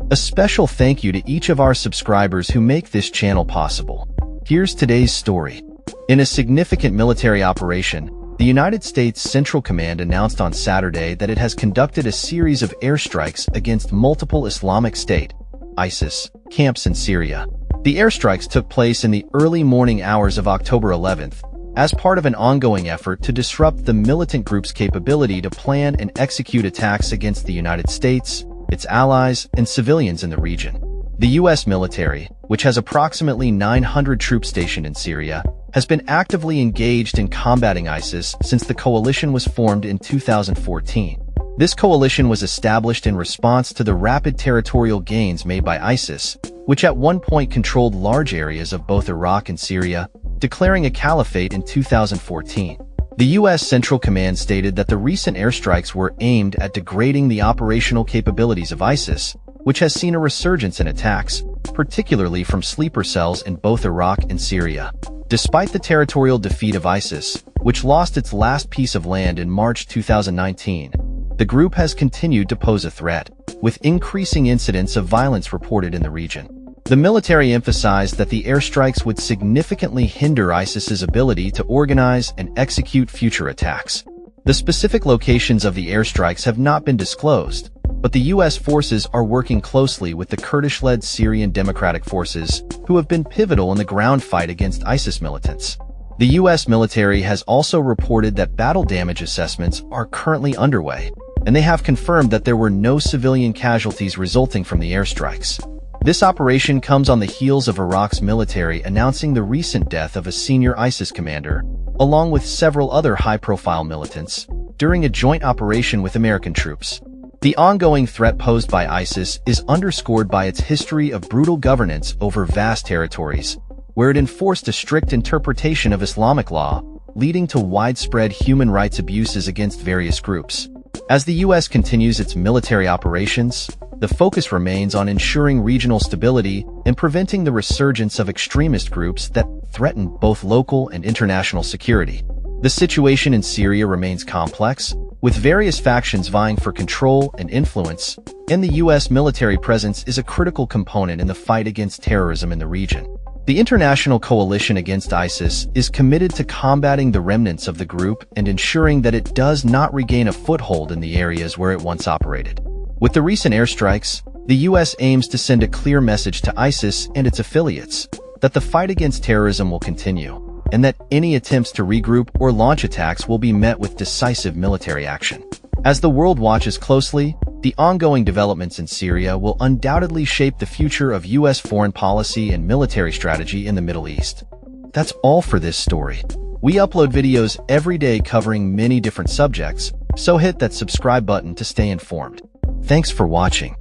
A special thank you to each of our subscribers who make this channel possible. Here's today's story. In a significant military operation, the United States Central Command announced on Saturday that it has conducted a series of airstrikes against multiple Islamic State (ISIS) camps in Syria. The airstrikes took place in the early morning hours of October 11th, as part of an ongoing effort to disrupt the militant group's capability to plan and execute attacks against the United States, its allies, and civilians in the region. The U.S. military, which has approximately 900 troops stationed in Syria, has been actively engaged in combating ISIS since the coalition was formed in 2014. This coalition was established in response to the rapid territorial gains made by ISIS, which at one point controlled large areas of both Iraq and Syria, declaring a caliphate in 2014. The U.S. Central Command stated that the recent airstrikes were aimed at degrading the operational capabilities of ISIS, which has seen a resurgence in attacks, particularly from sleeper cells in both Iraq and Syria. Despite the territorial defeat of ISIS, which lost its last piece of land in March 2019, the group has continued to pose a threat, with increasing incidents of violence reported in the region. The military emphasized that the airstrikes would significantly hinder ISIS's ability to organize and execute future attacks. The specific locations of the airstrikes have not been disclosed, but the U.S. forces are working closely with the Kurdish-led Syrian Democratic Forces, who have been pivotal in the ground fight against ISIS militants. The U.S. military has also reported that battle damage assessments are currently underway, and they have confirmed that there were no civilian casualties resulting from the airstrikes. This operation comes on the heels of Iraq's military announcing the recent death of a senior ISIS commander, along with several other high-profile militants, during a joint operation with American troops. The ongoing threat posed by ISIS is underscored by its history of brutal governance over vast territories, where it enforced a strict interpretation of Islamic law, leading to widespread human rights abuses against various groups. As the U.S. continues its military operations, the focus remains on ensuring regional stability and preventing the resurgence of extremist groups that threaten both local and international security. The situation in Syria remains complex, with various factions vying for control and influence, and the U.S. military presence is a critical component in the fight against terrorism in the region. The international coalition against ISIS is committed to combating the remnants of the group and ensuring that it does not regain a foothold in the areas where it once operated. With the recent airstrikes, the U.S. aims to send a clear message to ISIS and its affiliates that the fight against terrorism will continue, and that any attempts to regroup or launch attacks will be met with decisive military action. As the world watches closely, the ongoing developments in Syria will undoubtedly shape the future of U.S. foreign policy and military strategy in the Middle East. That's all for this story. We upload videos every day covering many different subjects, so hit that subscribe button to stay informed. Thanks for watching.